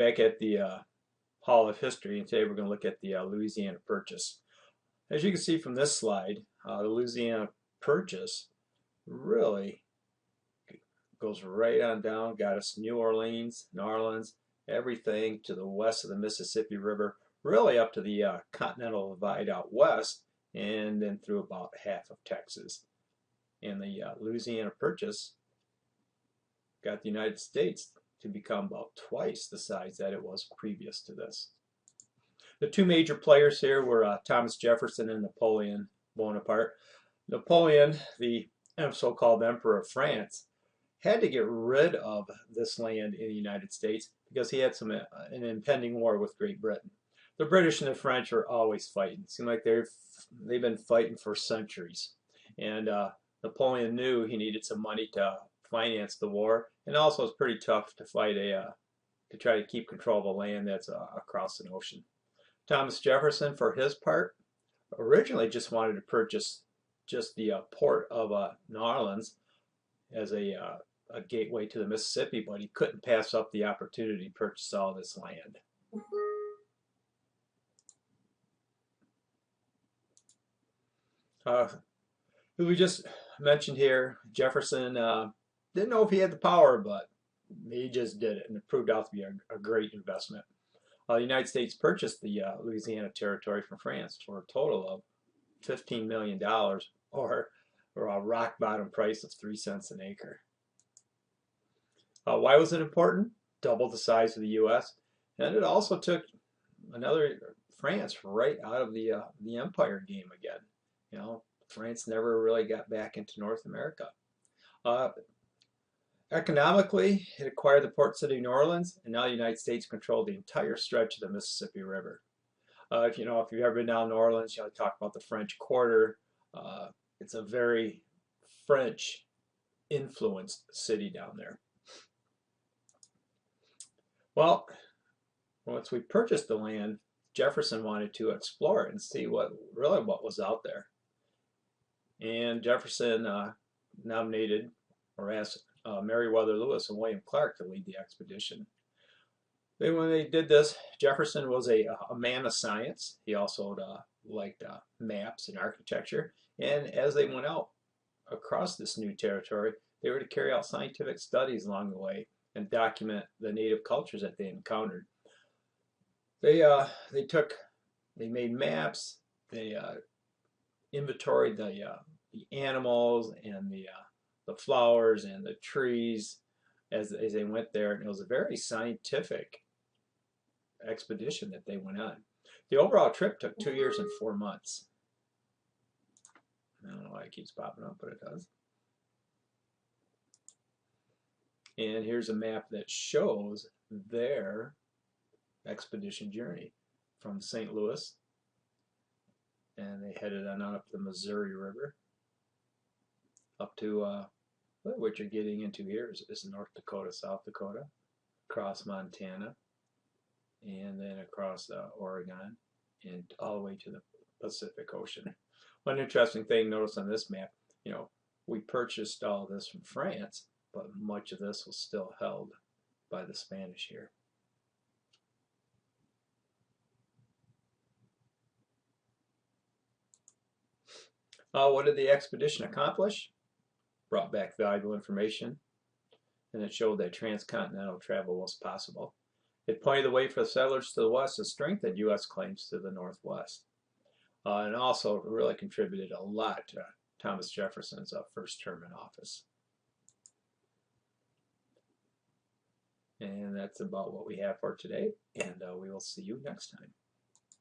back at the Hall of History, and today we're going to look at the Louisiana Purchase. As you can see from this slide, the Louisiana Purchase really goes right on down, got us New Orleans, everything to the west of the Mississippi River, really up to the Continental Divide out west, and then through about half of Texas. And the Louisiana Purchase got the United States to become about twice the size that it was previous to this. The two major players here were Thomas Jefferson and Napoleon Bonaparte. Napoleon, the so-called Emperor of France, had to get rid of this land in the United States because he had an impending war with Great Britain. The British and the French are always fighting. It seems like they've been fighting for centuries. And Napoleon knew he needed some money to finance the war, and also it's pretty tough to fight to try to keep control of a land that's across an ocean. Thomas Jefferson, for his part, originally just wanted to purchase just the port of New Orleans as a gateway to the Mississippi, but he couldn't pass up the opportunity to purchase all this land. We just mentioned here, Jefferson didn't know if he had the power, but he just did it, and it proved out to be a great investment. The United States purchased the Louisiana Territory from France for a total of $15 million, or a rock bottom price of 3 cents an acre. Why was it important? Double the size of the U.S., and it also took France right out of the empire game again. You know, France never really got back into North America. Economically, it acquired the port city of New Orleans, and now the United States controlled the entire stretch of the Mississippi River. If you've ever been down New Orleans, you talk about the French Quarter. It's a very French-influenced city down there. Well, once we purchased the land, Jefferson wanted to explore it and see what was out there. And Jefferson nominated or asked Meriwether Lewis and William Clark to lead the expedition. When they did this, Jefferson was a man of science. He also liked maps and architecture. And as they went out across this new territory, they were to carry out scientific studies along the way and document the native cultures that they encountered. They made maps. They inventoried the animals and the flowers and the trees as they went there, and it was a very scientific expedition that they went on. The overall trip took 2 years and 4 months. I don't know why it keeps popping up, but it does. And here's a map that shows their expedition journey from St. Louis, and they headed on up the Missouri River up to what you're getting into here is North Dakota, South Dakota, across Montana, and then across Oregon, and all the way to the Pacific Ocean. One interesting thing, notice on this map, we purchased all this from France, but much of this was still held by the Spanish here. What did the expedition accomplish? Brought back valuable information, and it showed that transcontinental travel was possible. It pointed the way for the settlers to the west and strengthened U.S. claims to the northwest. And also really contributed a lot to Thomas Jefferson's first term in office. And that's about what we have for today, and we will see you next time.